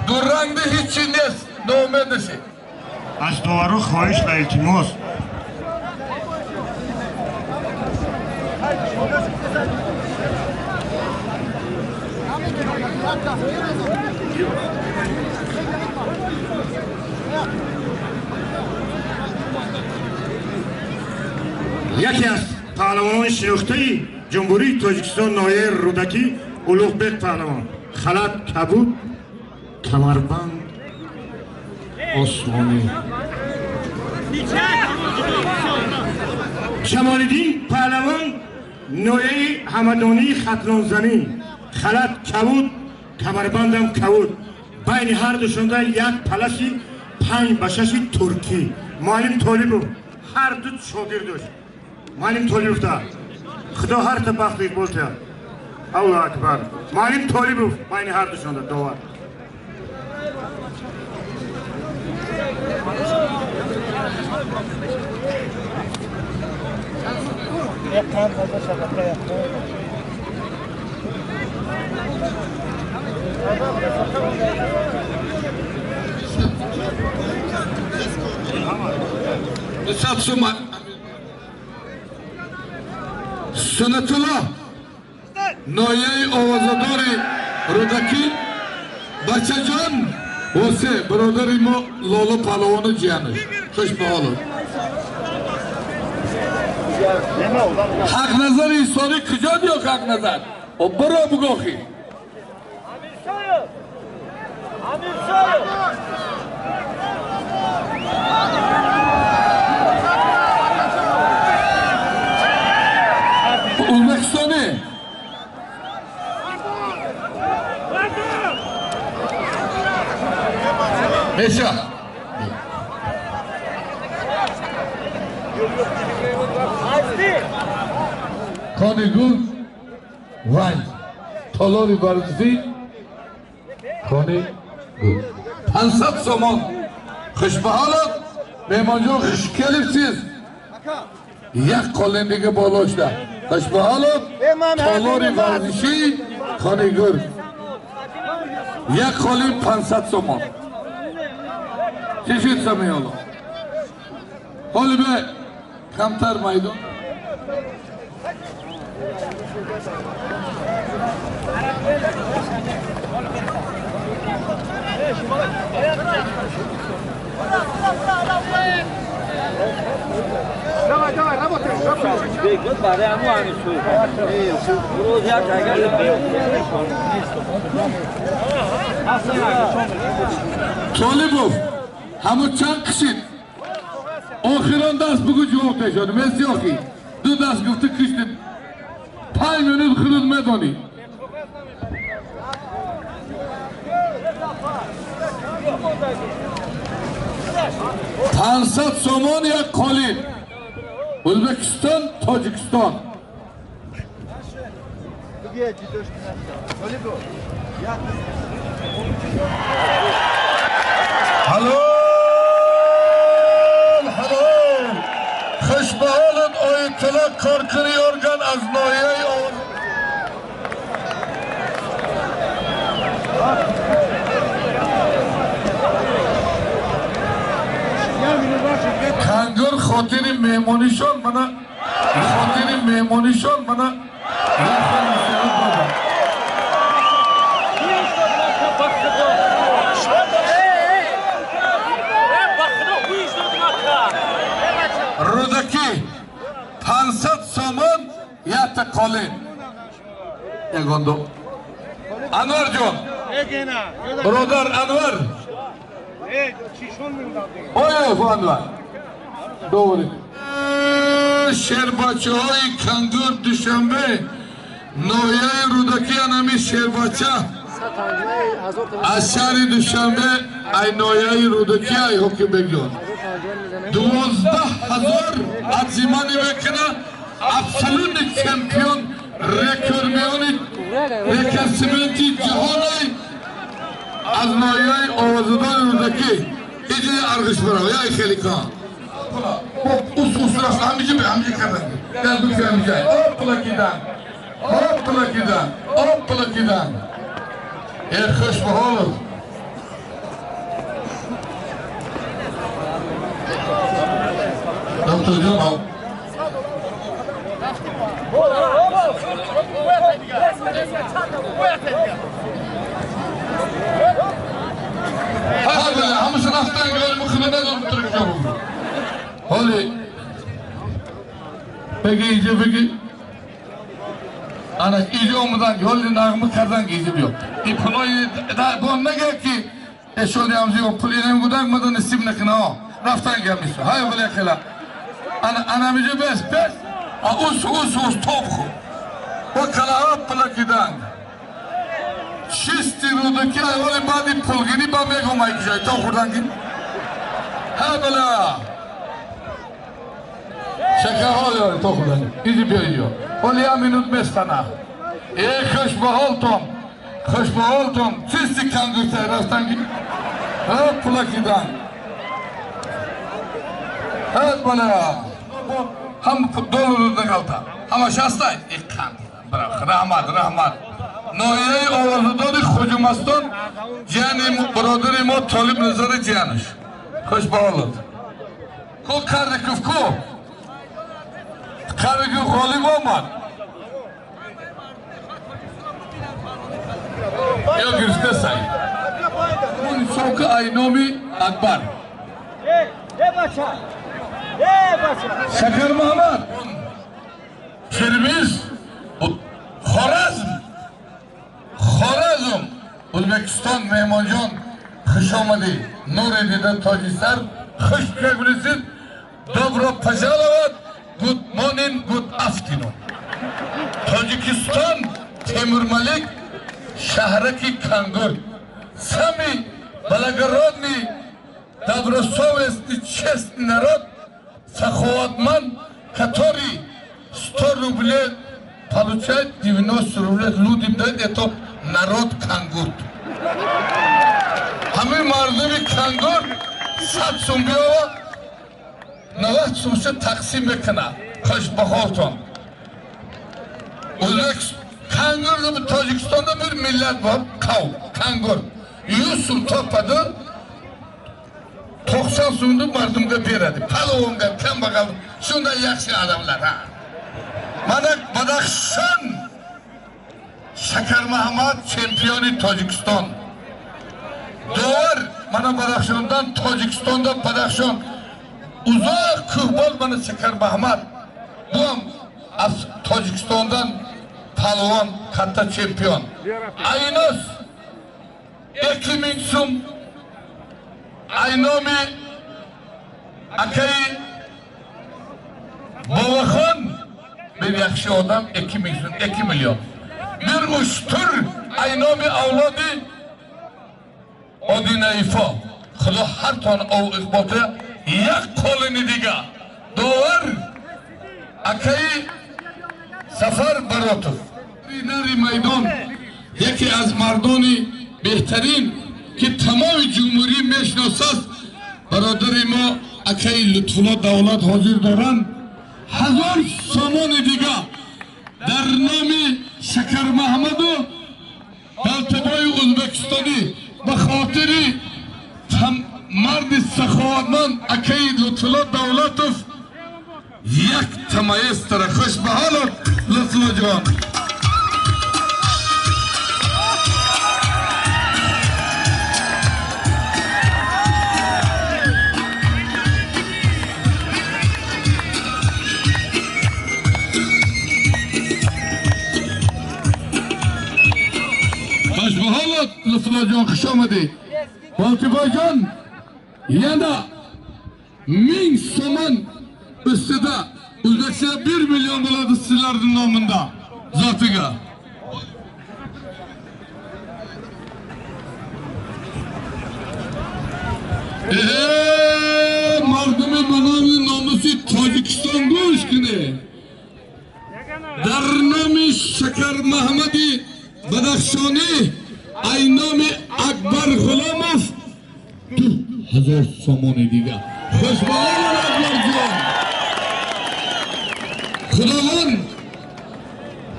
durangda hech chinnes noumedisi. از دوارو خواهش و التماس یکی از پهلوانان شناخته جمهوری تاجیکستان نایه رودکی اولوغبک پهلوان خلط کبود کمربند آسمانی جمالدین پهلوان نایه همدانی خطلانزنی خلط کبود کمربندم کبود بین هر دوشونده یک پلشی 5 به 6 ترکی معلم طالبو هر دو شاگرد داشت معلم طالبو تا خدا هر تا بخت اقبال تا الله اکبر معلم طالبو بین هر دوشونده داور Sanatullah Noyay ovozadori Rudaki Bachajon Vose birodari mo Lolo Palovoni jiyani Xush baholib Haq nazar insoni kujod yo'q haq nazar o biro bugohi Amir Shoyev O'zbekistoni Mesha Konigul Vay Talori Barzifi Konigul 500 somon Xushbaholov Mehmonjon xush kelibsiz یک قلن دیگه بالاش ده خوشبحالم تالاری ورزشی خانیگر یک قلن 500 سومان چی شد سمیالا حالی به کمتر میدون Давай, работай, Бегут برای همون همیشون روز یک اگر طالبوف همون چند کشید آخران دست بگو جواب تشاد مرسی آخی دو دست گفته کشید 5 منوت خلود میدانی پانصد سومان یک قالین O'zbekiston Tojikiston Halol halol Xushbaholib oyatlar korkini yorgan az noyay ovoz Kangur xotini mehmonishon mana xotini mehmonishon mana Rudaki 500 somon yatta qolin yagondo Anvarjon birodar Anvar Oy Anvar doğru Şerbaçoy Kangur Düşenbe Noyay Rudaki anami Şerbaça Aşari Düşenbe Ay Noyay Rudaki ay hoki bekliyor 12,000 Adzimani Vekina Absolut Champion Rekörmiyoni Rekörsimenti Cihanay Az Noyay Ovazudan Rudaki İci argış bravo ya Xelika Usras hamici kadar. Gel bu hamici. Hoppla gidan. Hoş bakalım. جان همه رفتن گل مخونه ندارم ترک جمهور حالی بگی اینجا بگی انا اینجا اومدن حالی نغمه کردن که اینجا بیا این پنای بان نگه که اشونی همزی و پلی نمیگودن مدن نصیب نکنه ها رفتن گرمیشو های ولی خیلی انا میجا بس اوس توب خو و کلاها پلکیدن شیستی رو دکی ولی بعدی پلگینی با میگو مایی کشای تو خوردن که ها بلا شکر حالی تو خوردن اینجا بیا اینجا ولی هم اینود مستنه ای خوش به حالتون چیستی کنگوشتای رفتن که ها پلکیدن ها بلا هم دولو رو نگلتا همه شستای یک کند رحمت نایه آوازداری خوجمستان جیانی برادری ما طالب نظر جیانش خوش به حالت کو کردکف کو کردکف غالب آمد یا گرفته سایی اون شوک اینامی اکبر شکر محمد کرمیز خارزم ازبکستان مهمان جان خوش آمدی نور دیدن تاجی سر خوش بگوریزید добро пожаловать good morning good afternoon Tojikiston Temurmalik шаҳраки Кангур самый благородный добросовестный честный народ саховатманд который 100 рублей получает 90 рублей людям дает это народ Кангур ҳамаи мардуми Кангур 100 сум биёва 90 сумша тақсим мекуна хушбахотон Kangur da Tajikistan'da bir millet var, Kangur. 100 sum topladı, 90 sumda mardumga beradi. Palovonga, kambag'al, shunday yaxshi adamlar ha. Mana Badaxshon Shakar Mahmud chempioni Tojikiston. Doğar, mana Badaxshondan Tojikistonda Badaxshon uzoq kurbol mana Shakar Mahmud. Bu ham Tojikistondan Palvan katta çempiyon. Aynos 2000 sum Aynomi Akay Bovaxon bir yaxshi odam 2000 sum 2 milyon. Bir mushtur Aynomi avlodi Odinayfa. Xudo har ton ov iqbota yak qo'lini diga. Doğar Akay Safar Barotov نری میدان یکی از مردانی بهترین که تمام جمهوری میشناسد برادر ما اکای لطفالله دولت حاضر دارند 1000 سامان دیگه در نام شکر محمد و بلتبای ازبکستانی به خاطر مرد سخاوتمند اکای لطفالله دولتوف یک تمایز تر خوش به حالت لطفالله جان خوش به حالت لطفالله جان خوش آمدی بلتبای جان yana 1000 so'man ustida O'zbekiston 1 milyon bo'ladi sizlarning nomida zotiga. Mardumi manami nomusi Tojikiston go'shkini. Dar nomi Shakar Mahmudi Badaxshoni Aynomi Akbar G'ulomov 1000 somoni دیگه خوش به حال اکبر جان خداوند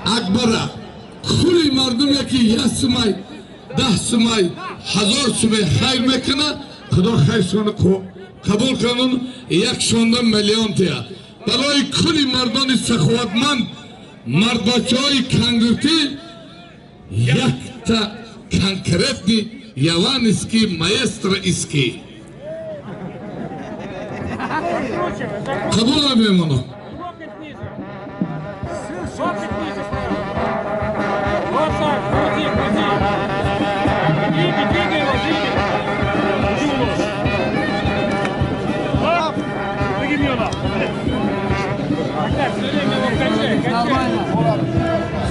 اکبر کلی مردم یکی 1 سمای 10 سمای 1000 سمای خیر میکنه خدا خیرشون قبول کنون 1 میلیون تیا برای کلی مردان سخاوتمند مرد بچه های کنگرتی یک تا کنکرت یوان اسکی مایستر اسکی قبول نمیمونم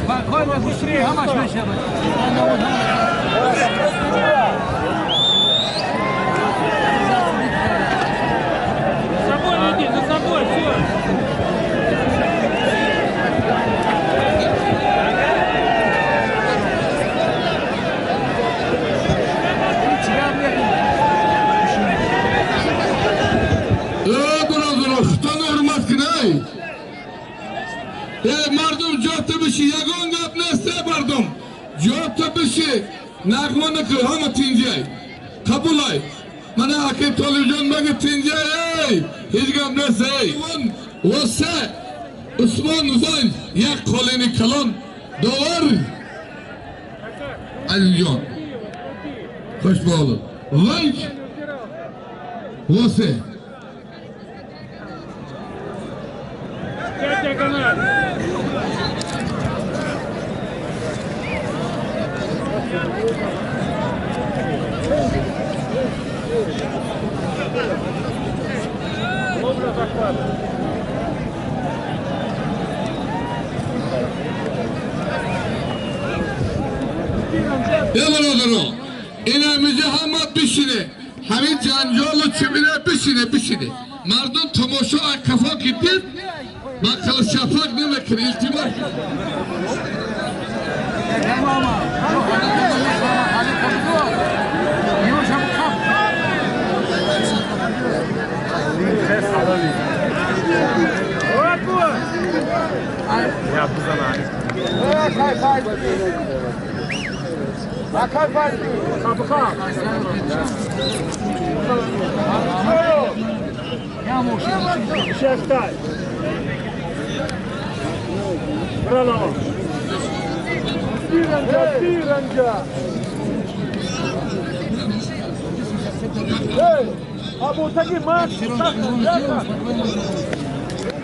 Спокойно, быстрее, а маш меньше. За собой иди, за собой, все. مردم جاته بشی یگان گپ نسته مردم جاته بشی نغمه نکر همه تینجای قبول های من اکی تلویزیون بگه تینجای هیچ گپ نسته وسه عثمان وین یک قلینی کلان دور علی جان خوش بالا وین وسه Ya برادران این همیشه همه بشینه همین جنجال و چمینه بشینه مردم تماشا کفا کتید با کل شفاق نمیکنه التماس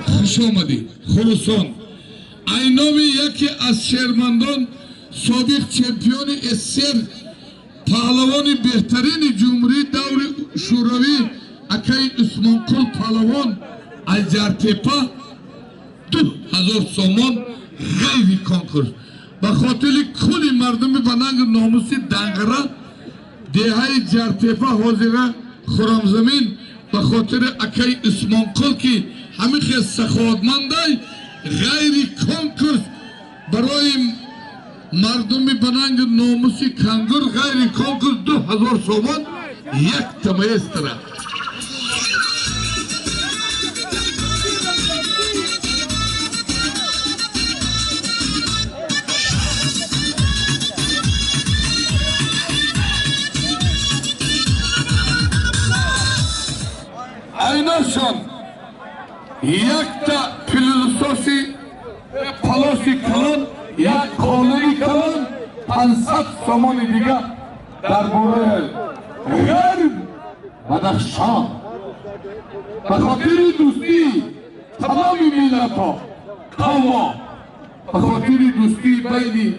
خوش آمدی خلصان اینامی یکی از شهرمندان سابق چمپیون اسیر پهلوان بهترین جمهوری دور شوروی اکای عثمان قل پهلوان از جرتپا 2000 سومان غیری کنکورس به خاطر کلی مردمی بنانگ ناموسی دنگره دیهای جرتپا حاضره خرم زمین به خاطر اکای عثمان قل که همیشه سخاوتمندای غیری کنکورس برای مردمی بنانگ ناموسی کنگر غیری کنکورس 2000 سومان یک تمایستره ایناشون یک تا فیلسوفی پلاسی کلان یک قانونی کلان 500 سومان دیگه در باره غیر بدخشان به خاطر دوستی تمام ملت ها قوم به خاطر دوستی بین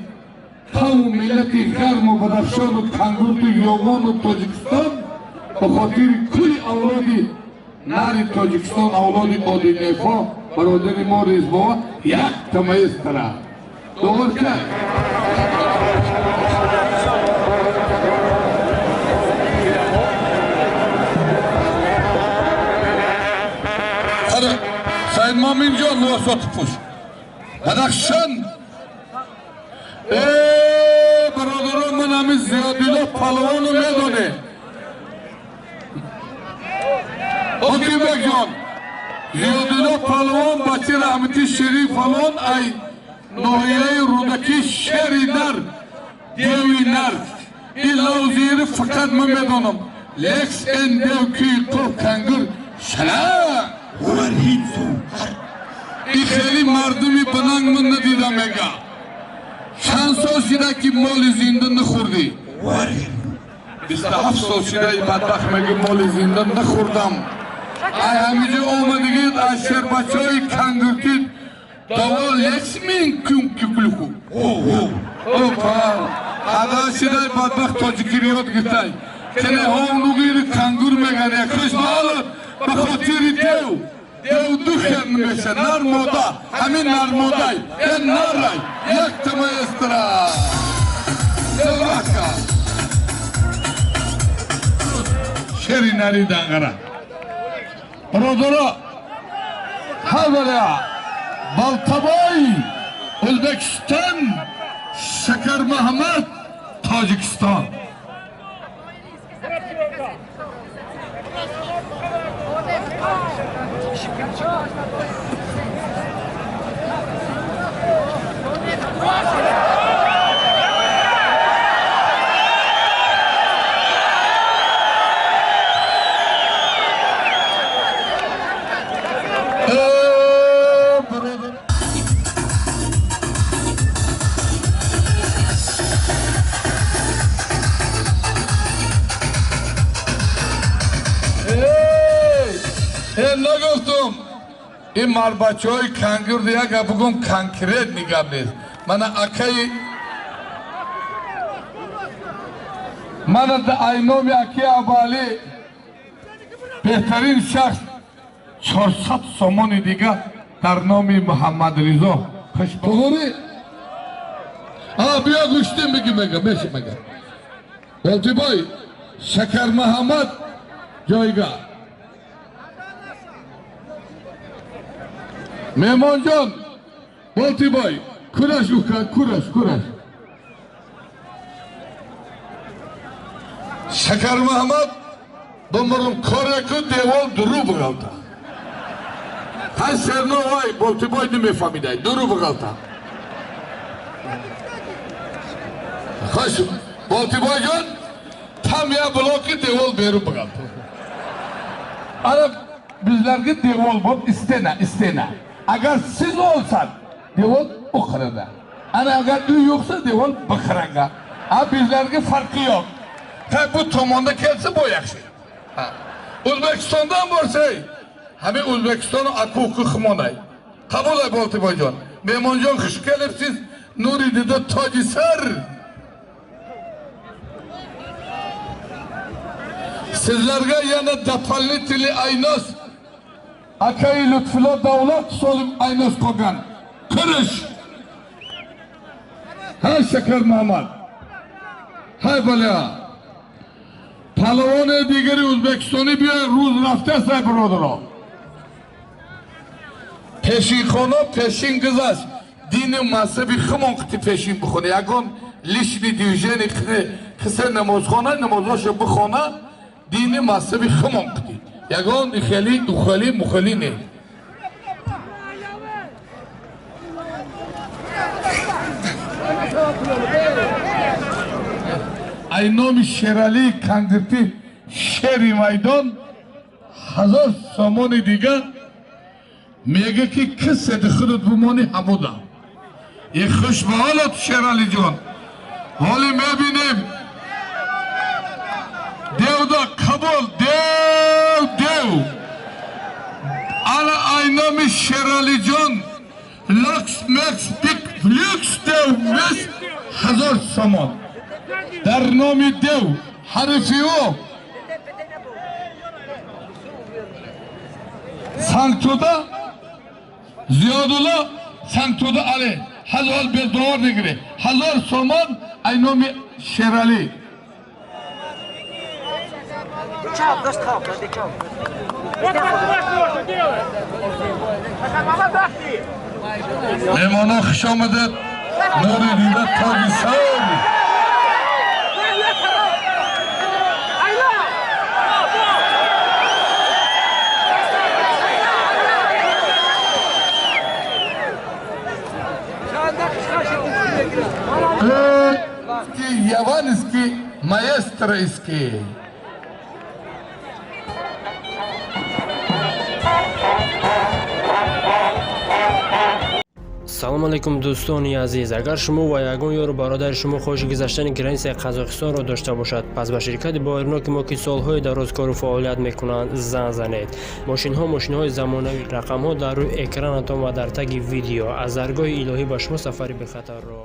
قوم ملت غرم و بدخشان و کنگرد و یومان و تاجیکستان به خاطر کلی اولادی ناری تاجیکستان اولادی آدی نیفا برادری ما ریزبا یک تمایز تره دوبار کرد سید مامین جان نواسات پوش بدخشان برادران من همی زیادیلا پلوانو میدونه حکیم بک جان زیادیلا پلوان بچه رحمتی شریف فلان ای نوحیه رودکی شهری نر دیوی نر این لوزیر فقط من میدونم لیکس این دیو کی قب کنگر شلا وارهید زوهر این خیلی مردمی بنانگ من ندیدم میگه چند سال شده که مال زنده نخوردی؟ وارهید 27 سال شده ای بدبخت میگه مال زنده نخوردم ای همیجه اومدگید از شهر بچه های کنگرتید دوال یکسمین کم کلکو اوپا ادا شده ای بدبخت تاجیکی یاد گرفته کنه همونوگیر کنگور میگن یک خوش بحالت بخاطر دیو دو خیلی میشه نرموده همین نرموده این نرای یک تمایستره دلوکا شری نری دنگره برادرها حالا بالتبای ازبکستان شکر محمد تاجیکستان نگفتم این مال بچه های کنگر دیگه که بگم کنکریت نگم نیست من اکی من در اینومی اکی عبالی بهترین شخص 400 سومانی دیگه در نام محمد رضا خوش بگوری بیا گوشتیم بگی میشه میگه بلتی بای شکر محمد جایگاه مهمان جان بالتی بای کورش اوکا کورش شکر محمد بمرم کاره که دیوال درو بگلتا های سرنو وای بالتی بای نمیفهمیده درو بگلتا خوش بالتی بای جان tam ya bloki deval berib bıraktı. Ana bizlerge deval bol istene. Agar siz olsan deval o kadar. Ana agar uy yoksa deval bakıranga. Bizlerge farkı yok. Bu tomonda kelse bu yaxşı. O'zbekistondan bo'lsa, hami O'zbekiston akuqi xmonay. Qabul ay Boltiboyjon. Mehmonjon xush kelibsiz. Nuridida Tojisar. Sizlarga yana doполнительный aynos Akay Lutfulla Davlat solib aynos qo'ygan. Kirish. Ha Shakar Muhammad. Hay bola. Palvon digeri O'zbekistoni bir ro'z rafta say birodaro. Peshixona peshin qizash. Dini mazhabi ximon qiti peshin bixone. Yagon lishni dijeni qisa namozxona namozosho bixona dini mazhabi ximon qiti. Yagon xeli uxali muxali ne. Aynomi Sherali Kangirti Sheri Maydon 1000 somoni دیگه میگه که کسی دخلت بمانی همودا یه خوش به حالت شیرالی جان حالی میبینیم دیو دا قبول دیو انا aynami شیرالی جان لکس مکس بیک فلیکس دیو مس 1000 سامان در نام دیو حرفی او سانتودا زیادولا سانتودا علی 1000 $1000 نگیره 1000 سومان aynami شیرالی مهمانا خوش آمدید نوری دیده تاجیسار Яванский маэстройский. салом алейкум дӯстони азиз, агар шумо ва ягон ёру бародари шумо хоҳиши гузаштани границаи Қазоқистонро дошта бошад, пас ба ширкати боирноки мо ки солҳои дароз кору фаъолият мекунанд занг занед. Мошинҳои замонавӣ, рақамҳо дар рӯи экранатон ва дар таги видео аз даргоҳи илоҳӣ ба шумо сафари бехатарро